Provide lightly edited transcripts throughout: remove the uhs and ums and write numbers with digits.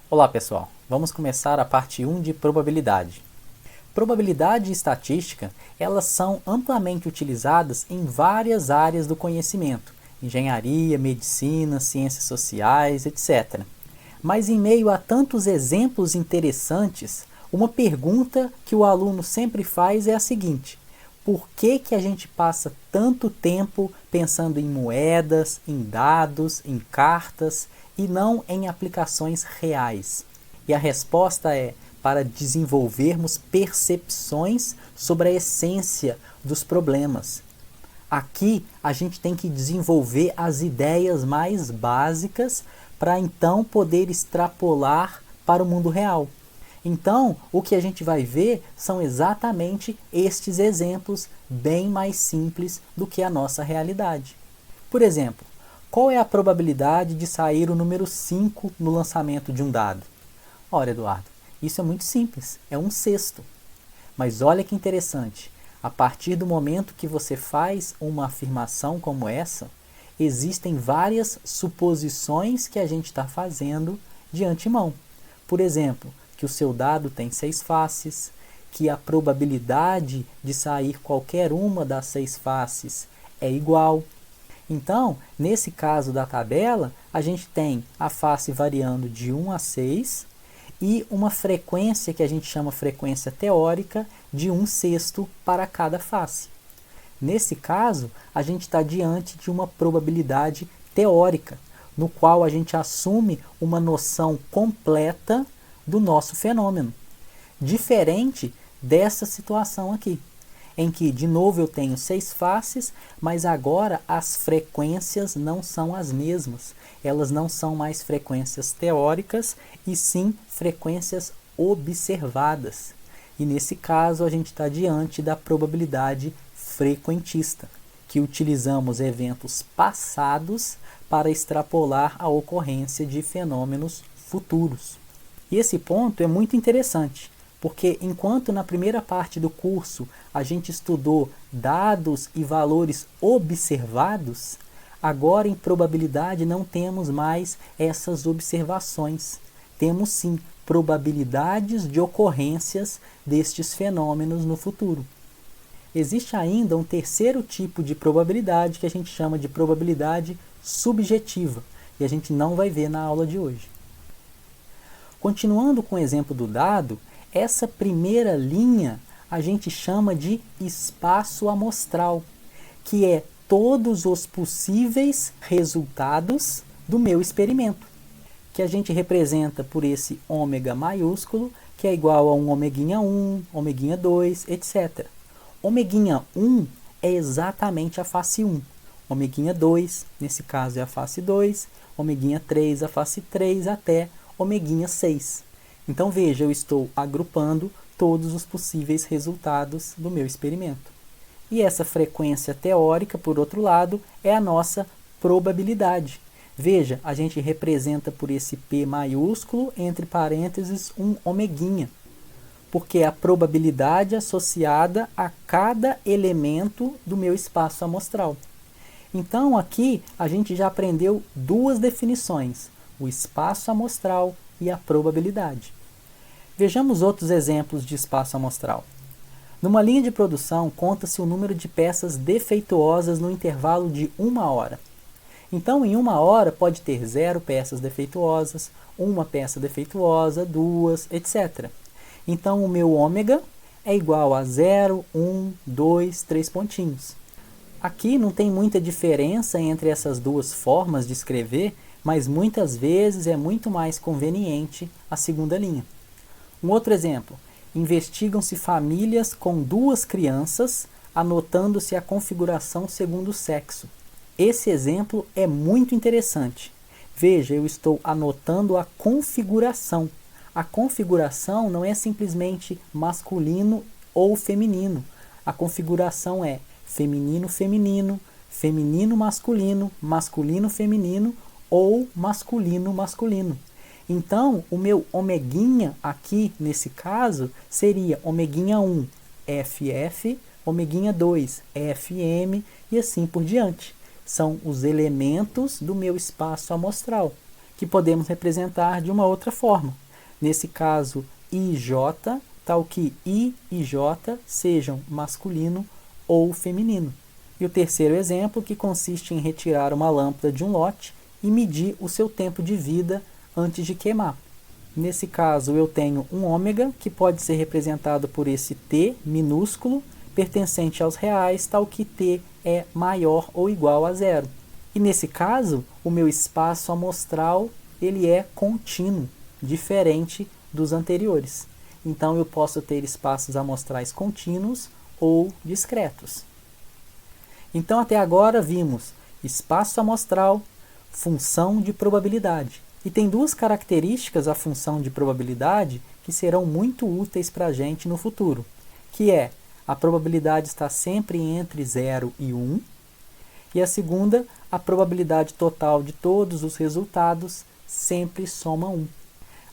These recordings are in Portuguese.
Olá pessoal, vamos começar a parte 1 de probabilidade. Probabilidade e estatística, elas são amplamente utilizadas em várias áreas do conhecimento, engenharia, medicina, ciências sociais, etc. Mas em meio a tantos exemplos interessantes, uma pergunta que o aluno sempre faz é a seguinte: por que a gente passa tanto tempo pensando em moedas, em dados, em cartas e não em aplicações reais? E a resposta é para desenvolvermos percepções sobre a essência dos problemas. Aqui a gente tem que desenvolver as ideias mais básicas para então poder extrapolar para o mundo real. Então, o que a gente vai ver são exatamente estes exemplos bem mais simples do que a nossa realidade. Por exemplo, qual é a probabilidade de sair o número 5 no lançamento de um dado? Ora, Eduardo, isso é muito simples, é 1/6. Mas olha que interessante, a partir do momento que você faz uma afirmação como essa, existem várias suposições que a gente está fazendo de antemão. Por exemplo, que o seu dado tem 6 faces, que a probabilidade de sair qualquer uma das 6 faces é igual. Então, nesse caso da tabela, a gente tem a face variando de 1 a 6 e uma frequência que a gente chama frequência teórica de 1/6 para cada face. Nesse caso, a gente está diante de uma probabilidade teórica, no qual a gente assume uma noção completa do nosso fenômeno. Diferente dessa situação aqui, em que, de novo, eu tenho 6 faces, mas agora as frequências não são as mesmas. Elas não são mais frequências teóricas, e sim frequências observadas. E nesse caso, a gente está diante da probabilidade frequentista, que utilizamos eventos passados para extrapolar a ocorrência de fenômenos futuros. E esse ponto é muito interessante, porque enquanto na primeira parte do curso a gente estudou dados e valores observados, agora em probabilidade não temos mais essas observações. Temos sim probabilidades de ocorrências destes fenômenos no futuro. Existe ainda um terceiro tipo de probabilidade que a gente chama de probabilidade subjetiva, e a gente não vai ver na aula de hoje. Continuando com o exemplo do dado, essa primeira linha a gente chama de espaço amostral, que é todos os possíveis resultados do meu experimento, que a gente representa por esse ômega maiúsculo, que é igual a um omeguinha 1, omeguinha 2, etc. Omeguinha 1 é exatamente a face 1, omeguinha 2, nesse caso é a face 2, omeguinha 3, a face 3, até omeguinha 6. Então veja, eu estou agrupando todos os possíveis resultados do meu experimento. E essa frequência teórica, por outro lado, é a nossa probabilidade. Veja, a gente representa por esse P maiúsculo, entre parênteses, um omeguinha, porque é a probabilidade associada a cada elemento do meu espaço amostral. Então aqui a gente já aprendeu duas definições, o espaço amostral e a probabilidade. Vejamos outros exemplos de espaço amostral. Numa linha de produção, conta-se o número de peças defeituosas no intervalo de 1 hora. Então, em 1 hora, pode ter 0 peças defeituosas, 1 peça defeituosa, 2, etc. Então, o meu ômega é igual a 0, 1, 2, 3 pontinhos. Aqui não tem muita diferença entre essas duas formas de escrever, mas muitas vezes é muito mais conveniente a segunda linha. Um outro exemplo, investigam-se famílias com 2 crianças, anotando-se a configuração segundo o sexo. Esse exemplo é muito interessante. Veja, eu estou anotando a configuração. A configuração não é simplesmente masculino ou feminino. A configuração é feminino-feminino, feminino-masculino, masculino-feminino ou masculino-masculino. Então, o meu omeguinha aqui, nesse caso, seria omeguinha 1, FF, omeguinha 2, FM e assim por diante. São os elementos do meu espaço amostral, que podemos representar de uma outra forma. Nesse caso, IJ, tal que I e J sejam masculino ou feminino. E o terceiro exemplo, que consiste em retirar uma lâmpada de um lote e medir o seu tempo de vida antes de queimar. Nesse caso, eu tenho um ômega, que pode ser representado por esse T minúsculo, pertencente aos reais, tal que T é maior ou igual a zero. E nesse caso, o meu espaço amostral ele é contínuo, diferente dos anteriores. Então, eu posso ter espaços amostrais contínuos ou discretos. Então, até agora, vimos espaço amostral, função de probabilidade. E tem duas características a função de probabilidade que serão muito úteis para a gente no futuro, que é a probabilidade está sempre entre 0 e 1, e a segunda, a probabilidade total de todos os resultados sempre soma 1.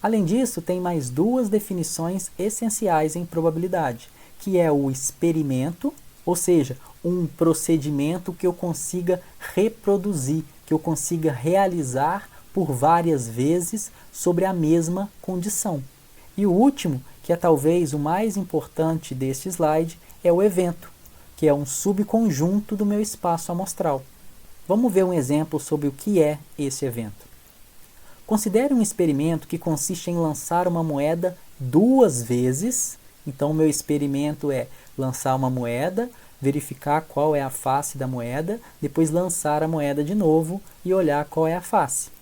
Além disso, tem mais duas definições essenciais em probabilidade, que é o experimento, ou seja, um procedimento que eu consiga reproduzir, que eu consiga realizar por várias vezes sobre a mesma condição. E o último, que é talvez o mais importante deste slide, é o evento, que é um subconjunto do meu espaço amostral. Vamos ver um exemplo sobre o que é esse evento. Considere um experimento que consiste em lançar uma moeda 2 vezes. Então, o meu experimento é lançar uma moeda, verificar qual é a face da moeda, depois lançar a moeda de novo e olhar qual é a face.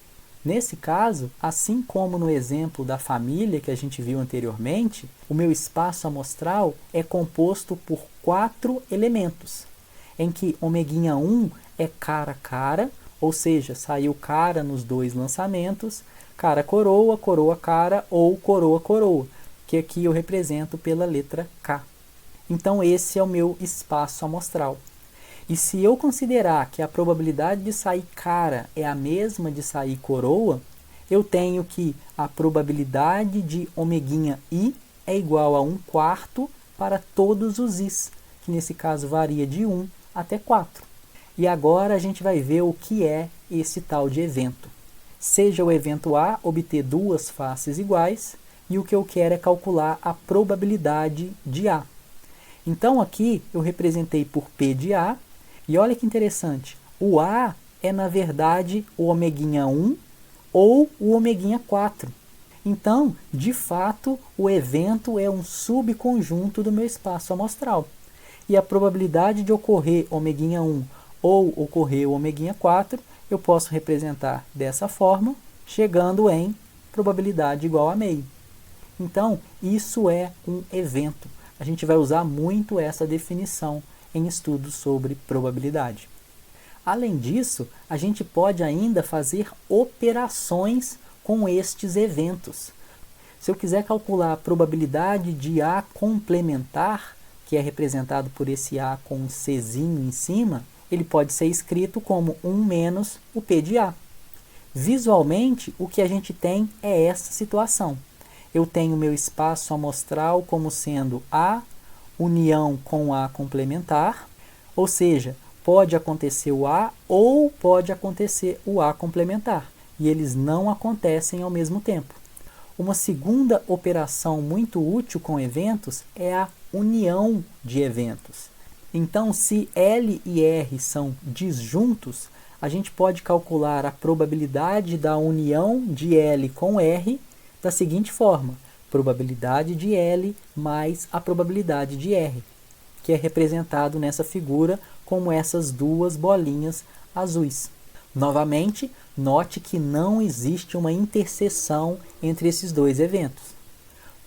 Nesse caso, assim como no exemplo da família que a gente viu anteriormente, o meu espaço amostral é composto por 4 elementos, em que ômeguinha 1 é cara a cara, ou seja, saiu cara nos 2 lançamentos, cara-coroa, coroa-cara ou coroa-coroa, que aqui eu represento pela letra K. Então esse é o meu espaço amostral. E se eu considerar que a probabilidade de sair cara é a mesma de sair coroa, eu tenho que a probabilidade de ômeguinha I é igual a 1/4 para todos os Is, que nesse caso varia de 1 até 4. E agora a gente vai ver o que é esse tal de evento. Seja o evento A obter 2 faces iguais, e o que eu quero é calcular a probabilidade de A. Então aqui eu representei por P de A, e olha que interessante, o A é na verdade o ômeguinha 1 ou o ômeguinha 4. Então, de fato, o evento é um subconjunto do meu espaço amostral. E a probabilidade de ocorrer ômeguinha 1 ou ocorrer o ômeguinha 4, eu posso representar dessa forma, chegando em probabilidade igual a meio. Então, isso é um evento. A gente vai usar muito essa definição em estudos sobre probabilidade. Além disso, a gente pode ainda fazer operações com estes eventos. Se eu quiser calcular a probabilidade de A complementar, que é representado por esse A com um Czinho em cima, ele pode ser escrito como 1 menos o P de A. Visualmente, o que a gente tem é essa situação. Eu tenho meu espaço amostral como sendo A união com A complementar, ou seja, pode acontecer o A ou pode acontecer o A complementar, e eles não acontecem ao mesmo tempo. Uma segunda operação muito útil com eventos é a união de eventos. Então, se L e R são disjuntos, a gente pode calcular a probabilidade da união de L com R da seguinte forma: probabilidade de L mais a probabilidade de R, que é representado nessa figura como essas duas bolinhas azuis. Novamente, note que não existe uma interseção entre esses dois eventos.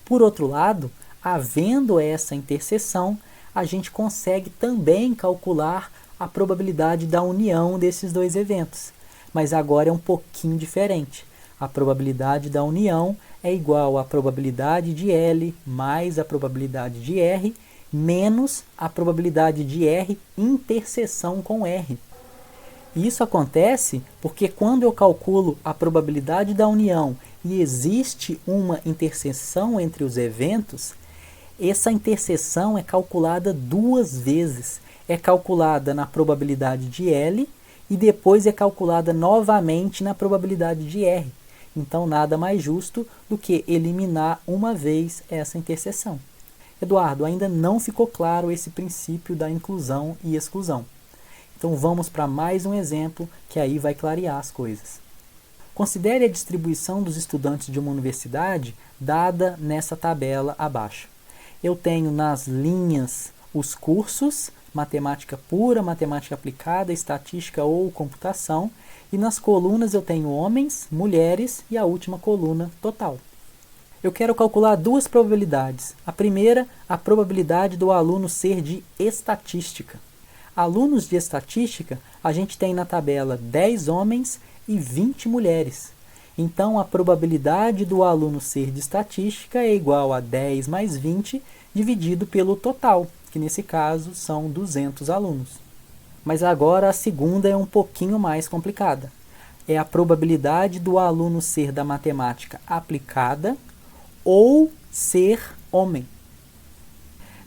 Por outro lado, havendo essa interseção, a gente consegue também calcular a probabilidade da união desses dois eventos, mas agora é um pouquinho diferente. A probabilidade da união é igual à probabilidade de L mais a probabilidade de R menos a probabilidade de R interseção com R. E isso acontece porque quando eu calculo a probabilidade da união e existe uma interseção entre os eventos, essa interseção é calculada 2 vezes. É calculada na probabilidade de L e depois é calculada novamente na probabilidade de R. Então, nada mais justo do que eliminar uma vez essa interseção. Eduardo, ainda não ficou claro esse princípio da inclusão e exclusão. Então, vamos para mais um exemplo que aí vai clarear as coisas. Considere a distribuição dos estudantes de uma universidade dada nessa tabela abaixo. Eu tenho nas linhas os cursos, matemática pura, matemática aplicada, estatística ou computação, e nas colunas eu tenho homens, mulheres e a última coluna total. Eu quero calcular duas probabilidades. A primeira, a probabilidade do aluno ser de estatística. Alunos de estatística, a gente tem na tabela 10 homens e 20 mulheres. Então, a probabilidade do aluno ser de estatística é igual a 10 mais 20 dividido pelo total, que nesse caso são 200 alunos. Mas agora a segunda é um pouquinho mais complicada. É a probabilidade do aluno ser da matemática aplicada ou ser homem.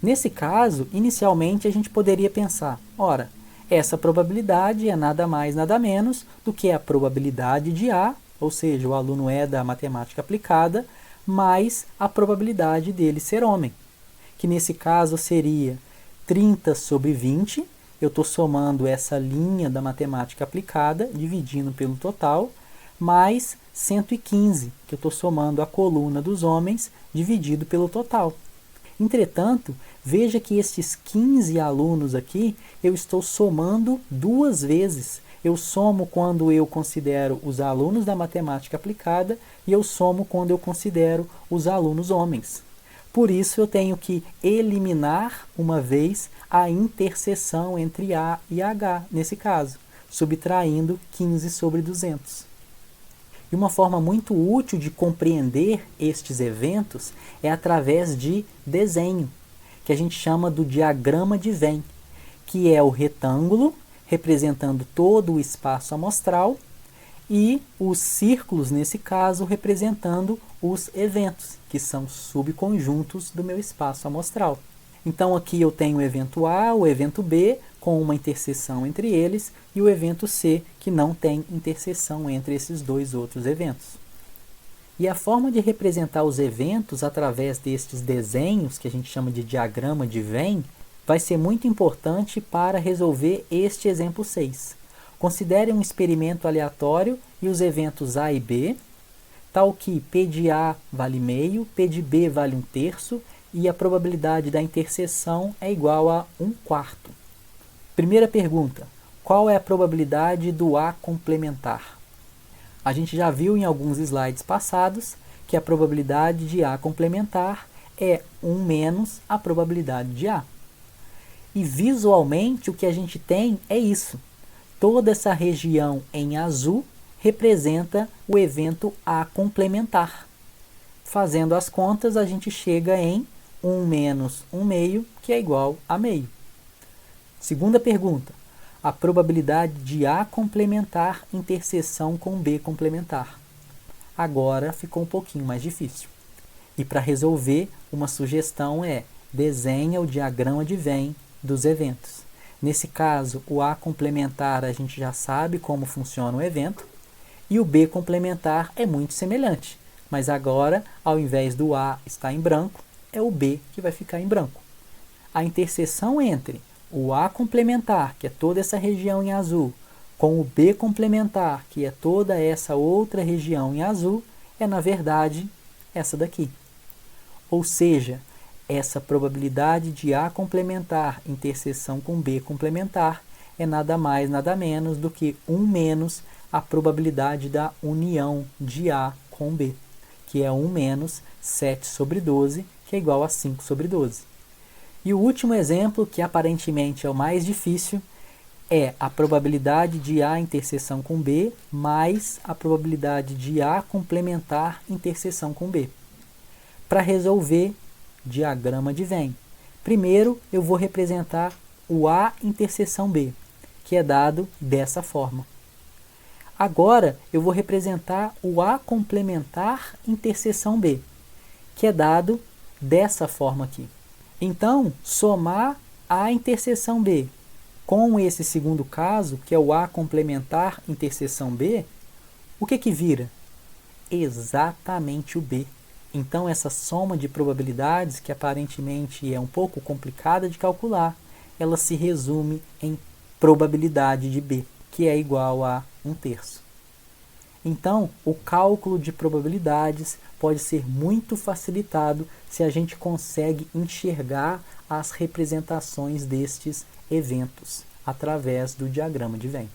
Nesse caso, inicialmente a gente poderia pensar, ora, essa probabilidade é nada mais, nada menos do que a probabilidade de A, ou seja, o aluno é da matemática aplicada, mais a probabilidade dele ser homem, que nesse caso seria 30 sobre 20, eu estou somando essa linha da matemática aplicada, dividindo pelo total, mais 115, que eu estou somando a coluna dos homens, dividido pelo total. Entretanto, veja que estes 15 alunos aqui, eu estou somando duas vezes. Eu somo quando eu considero os alunos da matemática aplicada e eu somo quando eu considero os alunos homens. Por isso, eu tenho que eliminar uma vez a interseção entre A e H, nesse caso, subtraindo 15 sobre 200. E uma forma muito útil de compreender estes eventos é através de desenho, que a gente chama do diagrama de Venn, que é o retângulo representando todo o espaço amostral e os círculos, nesse caso, representando os eventos, que são subconjuntos do meu espaço amostral. Então aqui eu tenho o evento A, o evento B, com uma interseção entre eles, e o evento C, que não tem interseção entre esses dois outros eventos. E a forma de representar os eventos através destes desenhos, que a gente chama de diagrama de Venn, vai ser muito importante para resolver este exemplo 6. Considere um experimento aleatório e os eventos A e B, tal que P de A vale meio, P de B vale 1/3, e a probabilidade da interseção é igual a 1/4. Primeira pergunta, qual é a probabilidade do A complementar? A gente já viu em alguns slides passados que a probabilidade de A complementar é 1 menos a probabilidade de A. E visualmente o que a gente tem é isso. Toda essa região em azul representa o evento A complementar. Fazendo as contas, a gente chega em 1 menos 1 meio, que é igual a meio. Segunda pergunta, a probabilidade de A complementar interseção com B complementar. Agora ficou um pouquinho mais difícil. E para resolver, uma sugestão é desenha o diagrama de Venn dos eventos. Nesse caso, o A complementar a gente já sabe como funciona o evento, e o B complementar é muito semelhante, mas agora, ao invés do A estar em branco, é o B que vai ficar em branco. A interseção entre o A complementar, que é toda essa região em azul, com o B complementar, que é toda essa outra região em azul, é na verdade essa daqui. Ou seja, essa probabilidade de A complementar interseção com B complementar é nada mais, nada menos do que 1 menos a probabilidade da união de A com B, que é 1 menos 7 sobre 12, que é igual a 5 sobre 12. E o último exemplo, que aparentemente é o mais difícil, é a probabilidade de A interseção com B mais a probabilidade de A complementar interseção com B. Para resolver, diagrama de Venn. Primeiro, eu vou representar o A interseção B, que é dado dessa forma. Agora, eu vou representar o A complementar interseção B, que é dado dessa forma aqui. Então, somar A interseção B com esse segundo caso, que é o A complementar interseção B, o que que vira? exatamente o B. Então essa soma de probabilidades, que aparentemente é um pouco complicada de calcular, ela se resume em probabilidade de B, que é igual a 1/3. Então, o cálculo de probabilidades pode ser muito facilitado se a gente consegue enxergar as representações destes eventos através do diagrama de Venn.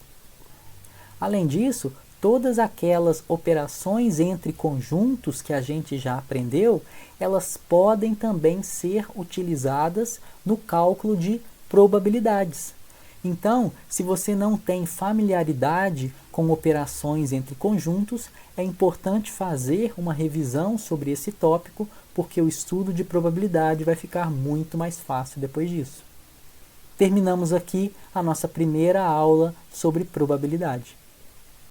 Além disso, todas aquelas operações entre conjuntos que a gente já aprendeu, elas podem também ser utilizadas no cálculo de probabilidades. Então, se você não tem familiaridade com operações entre conjuntos, é importante fazer uma revisão sobre esse tópico, porque o estudo de probabilidade vai ficar muito mais fácil depois disso. Terminamos aqui a nossa primeira aula sobre probabilidade.